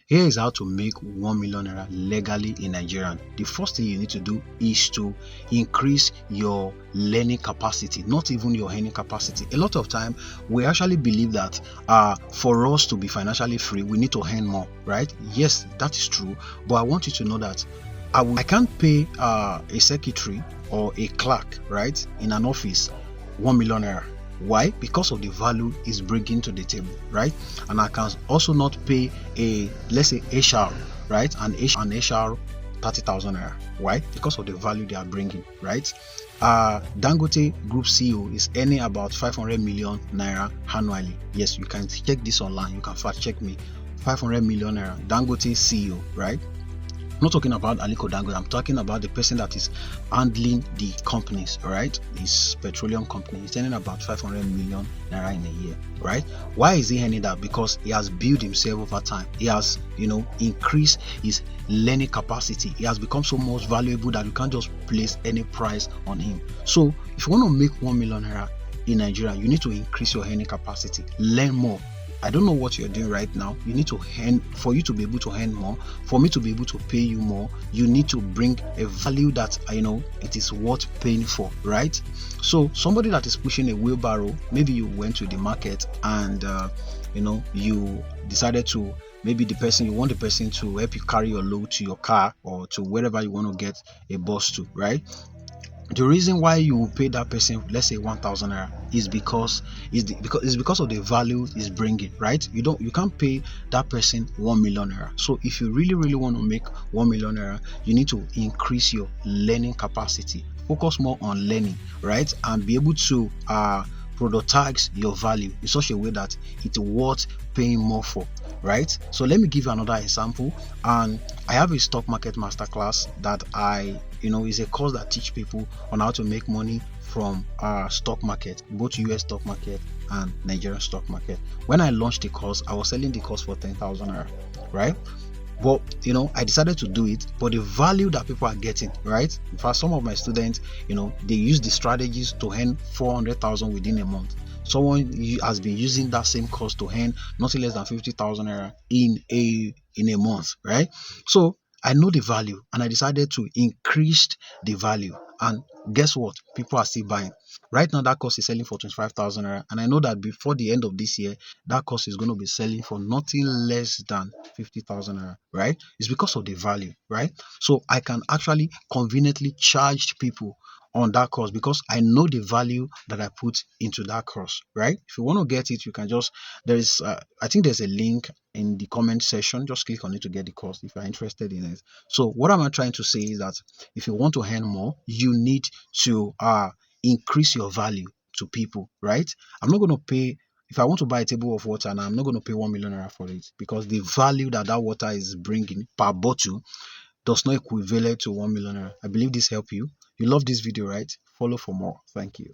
Here is how to make 1 million naira legally in Nigeria. The first thing you need to do is to increase your learning capacity, not even your earning capacity. A lot of time we actually believe that for us to be financially free, we need to earn more, right? Yes, that is true. But I want you to know that I can't pay a secretary or a clerk, right, in an office 1 million naira. Why? Because of the value is bringing to the table, right? And I can also not pay a, let's say, HR, right? An HR 30,000 naira. Why? Because of the value they are bringing, right? Dangote Group CEO is earning about 500 million naira annually. Yes, you can check this online. You can fact check me. 500 million naira. Dangote CEO, right? I'm not talking about Aliko Dangote. I'm talking about the person that is handling the companies, right? His petroleum company. He's earning about 500 million naira in a year, right? Why is he earning that? Because he has built himself over time. He has, increased his learning capacity. He has become so much valuable that you can't just place any price on him. So if you want to make 1 million naira in Nigeria, you need to increase your earning capacity, learn more. I don't know what you're doing right now. You need to earn. For you to be able to earn more, for me to be able to pay you more, you need to bring a value that it is worth paying for, right? So somebody that is pushing a wheelbarrow, maybe you went to the market and you decided to, maybe you want the person to help you carry your load to your car or to wherever you want to get a bus to, right? The reason why you will pay that person, let's say 1,000 naira, is because of the value is bringing, right? You can't pay that person 1 million naira. So if you really want to make 1 million naira, you need to increase your learning capacity, focus more on learning, right? And be able to productize your value in such a way that it's worth paying more for, right? So let me give you another example. And I have a stock market masterclass that is a course that teach people on how to make money from stock market, both US stock market and Nigerian stock market. When I launched the course, I was selling the course for 10,000 naira, right? But I decided to do it, but the value that people are getting, right? In fact, some of my students, they use the strategies to earn 400,000 within a month. Someone has been using that same course to earn nothing less than 50,000 naira in a month, right? So I know the value and I decided to increase the value. And guess what? People are still buying. Right now, that course is selling for 25,000 naira. And I know that before the end of this year, that course is going to be selling for nothing less than 50,000 naira, right? It's because of the value, right? So I can actually conveniently charge people on that course because I know the value that I put into that course, right? If you want to get it, you can just, I think there's a link in the comment section. Just click on it to get the course if you're interested in it. So what am I trying to say is that if you want to earn more, you need to increase your value to people, right? I'm not going to pay. If I want to buy a table of water, and I'm not going to pay 1 million naira for it because the value that water is bringing per bottle does not equivalent to 1 million naira. I believe this helped you. You love this video, right? Follow for more. Thank you.